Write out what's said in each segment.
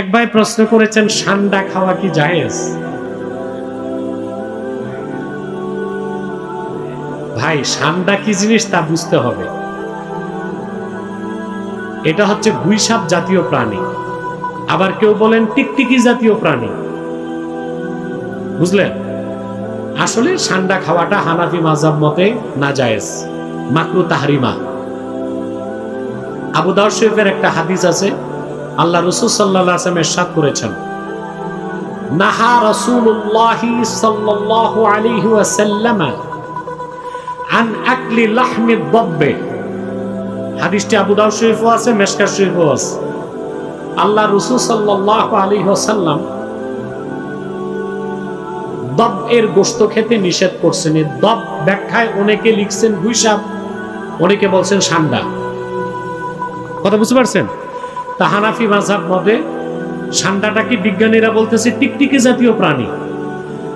এক ভাই প্রশ্ন করেছেন, সান্ডা খাওয়া কি জায়েজ? ভাই, সান্ডা কি জিনিস তা বুঝতে হবে। এটা হচ্ছে গুইসাপ জাতীয় প্রাণী, আবার কেউ বলেন টিকটিকি জাতীয় প্রাণী, বুঝলেন? আসলে সান্ডা খাওয়াটা হানাফি মাযহাব মতে নাজায়েজ, মাকরুহ তাহরিমা। আবু দাউদ শরীফের একটা হাদিস আছে, আল্লাহ রাসূল সাল্লাল্লাহু আলাইহি ওয়াসাল্লাম ইরশাদ করেছেন, নাহা রাসূলুল্লাহ সাল্লাল্লাহু আলাইহি ওয়াসাল্লাম আন আকলি লাহমি দাব্ব। হাদিসটি আবু দাউদ শরীফও আছে, মিশকাত শরীফও আছে। আল্লাহ রাসূল সাল্লাল্লাহু আলাইহি ওয়াসাল্লাম দাব এর গোশত খেতে নিষেধ করছেন। এই দাব ব্যাখ্যায় অনেকে লিখছেন গুইসাপ, অনেকে বলছেন সান্ডা। কথা বুঝতে পারছেন? তা হানাফি মাযহাব মতে সান্ডাটাকে বিজ্ঞানীরা বলতেছে টিকটিকি জাতীয় প্রাণী,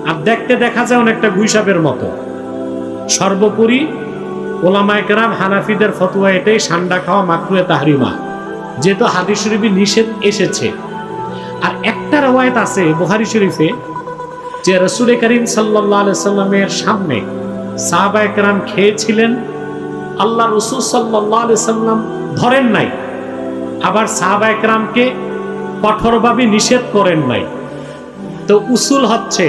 আর দেখতে দেখা যায় অনেকটা গুইসাপের মতো। সর্বোপরি ওলামায়ে কেরাম হানাফিদের ফতোয়া এটাই, সান্ডা খাওয়া মাকরুহে তাহরিমা, যেহেতু হাদিস শরীফে নিষেধ এসেছে। আর একটা রওয়ায়াত আছে বুখারী শরীফে যে রাসূল করিম সাল্লাল্লাহু আলাইহি সাল্লামের সামনে সাহাবায়ে কেরাম খেয়েছিলেন, আল্লাহ রাসূল সাল্লাল্লাহু আলাইহি সাল্লাম ধরেন নাই, আবার সাহাবায়ে কেরামকে কঠোরভাবে নিষেধ করেন নাই। তো উসুল হচ্ছে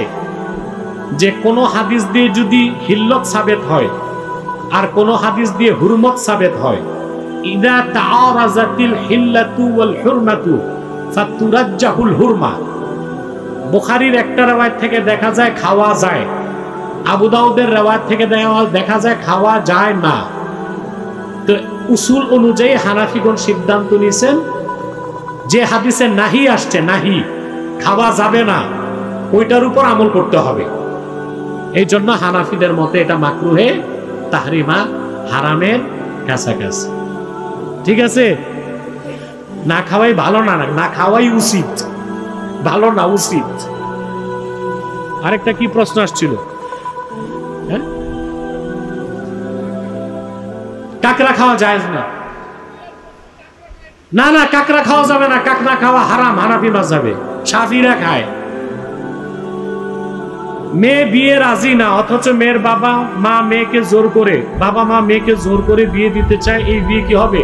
যে কোনো হাদিস দিয়ে যদি হিল্লত সাবেত হয় আর কোনো হাদিস দিয়ে হুরমত সাবেত হয়, ইদা তাআরাজাতিল হিল্লাতু ওয়াল হুরমাতু ফাতুরাজ্জাহুল হুরমা। বুখারীর একটা রওয়ায়াত থেকে দেখা যায় খাওয়া যায়, আবু দাউদের রওয়ায়াত থেকে দেখা যায় খাওয়া যায় না। তো উসুল অনুযায়ী হানাফিগণ সিদ্ধান্ত নিয়েছেন যে হাদিসে নাহি আসছে, নাহি খাওয়া যাবে না, ওইটার উপর আমল করতে হবে। এই জন্য হানাফিদের মতে এটা মাকরুহে তাহরিমা, হারামের কাছাকাছি। ঠিক আছে? না খাওয়াই ভালো না, না খাওয়াই উচিত, ভালো না উচিত। আরেকটা কি প্রশ্ন আসছিল? হ্যাঁ, কাকড়া খাওয়া জায়েজ না? না না, কাকড়া খাওয়া যাবে না, কাকড়া খাওয়া হারাম হানাফি মাযহাবে, শাফিরা খায়। মেয়ে বিয়ে রাজি না, অথচ মেয়ের বাবা মা মেয়েকে জোর করে, বাবা মা মেয়েকে জোর করে বিয়ে দিতে চায়, এই বিয়ে কি হবে?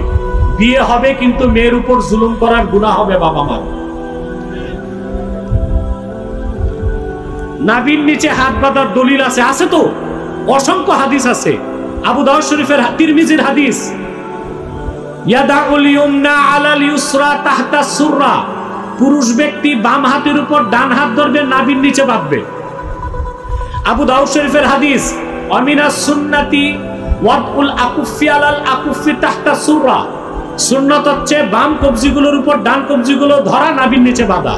বিয়ে হবে, কিন্তু মেয়ের উপর জুলুম করার গুনাহ হবে বাবা মা। নাভির নিচে হাত বাঁধার দলিল আছে, আছে তো অসংখ্য হাদিস আছে। আবু দাউদ শরীফের, তিরমিজির হাদিস, ইয়াদাউল ইউমনা আলাল ইউসরা তাহতা সুররা, পুরুষ ব্যক্তি বাম হাতের উপর ডান হাত ধরবে, নাভির নিচে বাঁধবে। আবু দাউদ শরীফের হাদিস, আমিনাস সুন্নতি ওয়াদউল আকুফি আলাল আকুফি তাহতা সুররা, সুন্নাত হচ্ছে বাম কবজিগুলোর উপর ডান কবজিগুলো ধরা, নাভির নিচে বাঁধা।